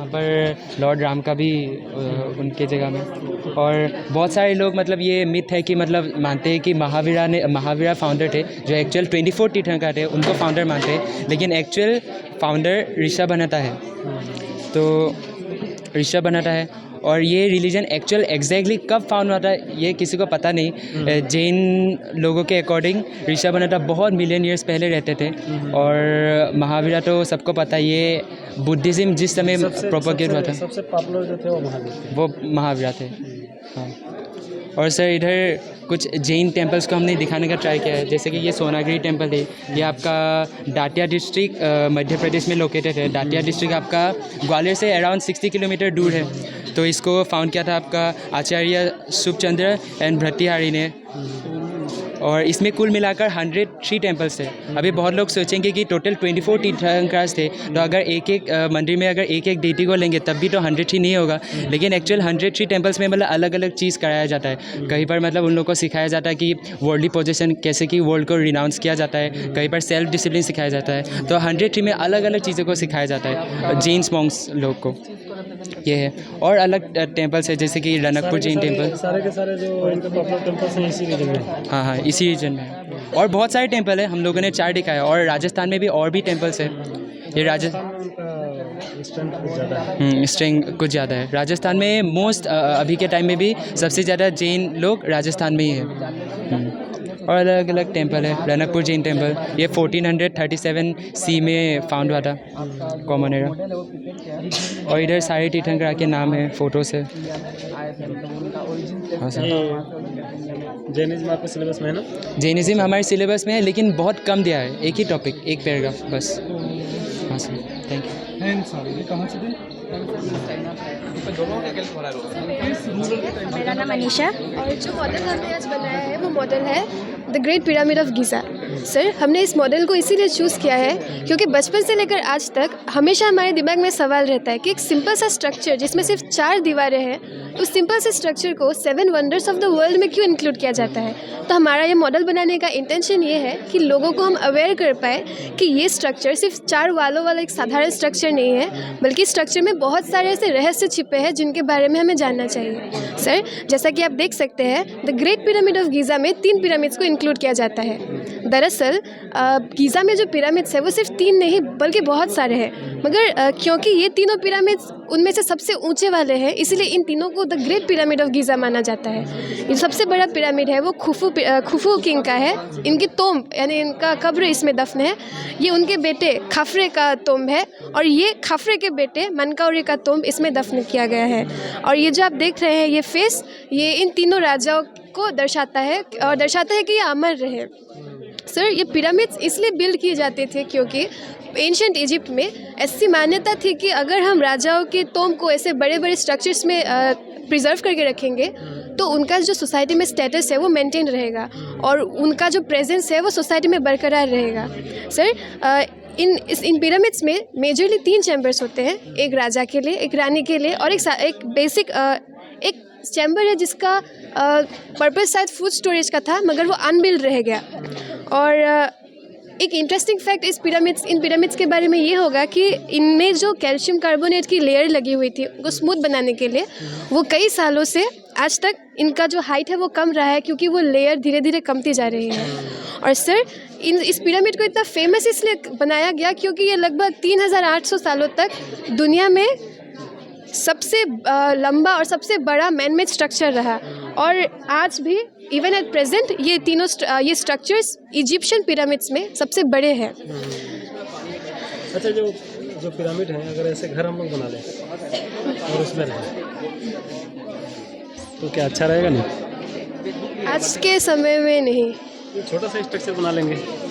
वहाँ पर लॉर्ड राम का भी उनके जगह में। और बहुत सारे लोग मतलब ये मिथ है कि मतलब मानते हैं कि महावीरा फाउंडर थे, जो एक्चुअल 24 तीर्थंकर थे उनको फाउंडर मानते हैं, लेकिन एक्चुअल फाउंडर ऋषभनाथा है। तो ऋषभनाथा है, और ये रिलीजन एक्चुअल एग्जैक्टली कब फाउंड हुआ था ये किसी को पता नहीं। जैन लोगों के अकॉर्डिंग ऋषभनाथा बहुत मिलियन ईयर्स पहले रहते थे। और महावीरा तो सबको पता है, ये बुद्धिज़्म जिस समय प्रोपोगेट हुआ था, सबसे पॉपुलर जो थे वो महावीरा थे। हाँ। और सर इधर कुछ जैन टेम्पल्स को हमने दिखाने का ट्राई किया है, जैसे कि ये सोनागिरी टेम्पल है, ये आपका दातिया डिस्ट्रिक्ट मध्य प्रदेश में लोकेटेड है। दातिया डिस्ट्रिक्ट आपका ग्वालियर से अराउंड 60 किलोमीटर दूर है। तो इसको फाउंड किया था आपका आचार्य सुखचंद्र एंड भर्तृहरि ने। और इसमें कुल मिलाकर 103 टेम्पल्स थे। अभी बहुत लोग सोचेंगे कि टोटल 24 तीर्थंकर्स थे, तो अगर एक एक मंदिर में अगर एक एक डेटी को लेंगे तब भी तो 103 नहीं होगा। लेकिन एक्चुअल 103 टेम्पल्स में मतलब अलग अलग चीज़ कराया जाता है। कहीं पर मतलब उन लोगों को सिखाया जाता है कि वर्ल्डली पोजीशन कैसे कि वर्ल्ड को रिनाउंस किया जाता है, कहीं पर सेल्फ डिसिप्लिन सिखाया जाता है। तो 103 में अलग अलग चीज़ों को सिखाया जाता है जैन मॉन्क्स लोग को। ये है। और अलग टेम्पल्स है, जैसे कि रनकपुर जैन टेम्पल। सारे के सारे जो इनके पॉपुलर टेम्पल्स हैं इसी रीजन में। हाँ, इसी रीजन में है। और बहुत सारे टेम्पल है, हम लोगों ने 4 दिखाया। और राजस्थान में भी और भी टेम्पल्स है। ये राजस्थान स्ट्रेंथ कुछ ज़्यादा है। राजस्थान में मोस्ट अभी के टाइम में भी सबसे ज़्यादा जैन लोग राजस्थान में ही है। और अलग अलग टेम्पल है। रनकपुर जैन टेम्पल ये 1437 सी में फाउंड हुआ था, कॉमन एरा। और इधर सारे तीर्थंकर के नाम है, फोटोस है। हाँ सर। जैनिज्म आपके सिलेबस में है ना? जैनिज्म हमारे सिलेबस में है, लेकिन बहुत कम दिया है, एक ही टॉपिक, एक पैराग्राफ बस। हाँ सर, थैंक यू। कहाँ से थे? मेरा नाम अनीशा, और जो मॉडल हमने आज बनाया है वो मॉडल है the great pyramid of Giza. Sir, हमने इस मॉडल को इसीलिए चूज़ किया है क्योंकि बचपन से लेकर आज तक हमेशा हमारे दिमाग में सवाल रहता है कि एक सिंपल सा स्ट्रक्चर जिसमें सिर्फ 4 दीवारें हैं, उस सिंपल से स्ट्रक्चर को 7 वंडर्स ऑफ द वर्ल्ड में क्यों इंक्लूड किया जाता है। तो हमारा ये मॉडल बनाने का इंटेंशन ये है कि लोगों को हम अवेयर कर पाए कि ये स्ट्रक्चर सिर्फ 4 वालों वाला एक साधारण स्ट्रक्चर नहीं है, बल्कि स्ट्रक्चर में बहुत सारे ऐसे रहस्य छिपे हैं जिनके बारे में हमें जानना चाहिए। सर, जैसा कि आप देख सकते हैं, the great pyramid of Giza में 3 पिरामिड्स को इंक्लूड किया जाता है। दरअसल गीज़ा में जो पिरामिड्स है वो सिर्फ 3 नहीं बल्कि बहुत सारे हैं, मगर क्योंकि ये तीनों पिरामिड्स उनमें से सबसे ऊंचे वाले हैं, इसलिए इन तीनों को the great pyramid of Giza माना जाता है। ये सबसे बड़ा पिरामिड है वो खुफू किंग का है। इनकी तोम्ब यानी इनका कब्र इसमें दफन है। ये उनके बेटे खफरे का तोम्ब है, और ये खफरे के बेटे मनकाउरी का तोम्ब इसमें दफन किया गया है। और ये जो आप देख रहे हैं ये फेस, ये इन तीनों राजाओं को दर्शाता है, और दर्शाता है कि ये अमर रहे। सर, ये पिरामिड्स इसलिए बिल्ड किए जाते थे क्योंकि एंशिएंट इजिप्ट में ऐसी मान्यता थी कि अगर हम राजाओं के तोम्ब को ऐसे बड़े बड़े स्ट्रक्चर्स में प्रिजर्व करके रखेंगे तो उनका जो सोसाइटी में स्टेटस है वो मेंटेन रहेगा, और उनका जो प्रेजेंस है वो सोसाइटी में बरकरार रहेगा। सर, इन पिरामिड्स में मेजरली 3 चैम्बर्स होते हैं, एक राजा के लिए, एक रानी के लिए, और एक बेसिक एक चैम्बर है जिसका पर्पस शायद फूड स्टोरेज का था, मगर वो अनबिल्ड रह गया। और एक इंटरेस्टिंग फैक्ट इन पिरामिड्स के बारे में ये होगा कि इनमें जो कैल्शियम कार्बोनेट की लेयर लगी हुई थी उनको स्मूथ बनाने के लिए, वो कई सालों से आज तक इनका जो हाइट है वो कम रहा है, क्योंकि वो लेयर धीरे धीरे कमती जा रही है। और सर, इस पिरामिड को इतना फेमस इसलिए बनाया गया क्योंकि ये लगभग 3800 सालों तक दुनिया में सबसे लंबा और सबसे बड़ा मैनमेड स्ट्रक्चर रहा। और आज भी इवन एट प्रेजेंट ये स्ट्रक्चर्स इजिप्शियन पिरामिड्स में सबसे बड़े हैं। अच्छा, जो पिरामिड है, अगर ऐसे घर हम लोग बना लें और उसमें रहें तो क्या अच्छा रहेगा? नहीं, आज के समय में नहीं। छोटा सा स्ट्रक्चर बना लेंगे।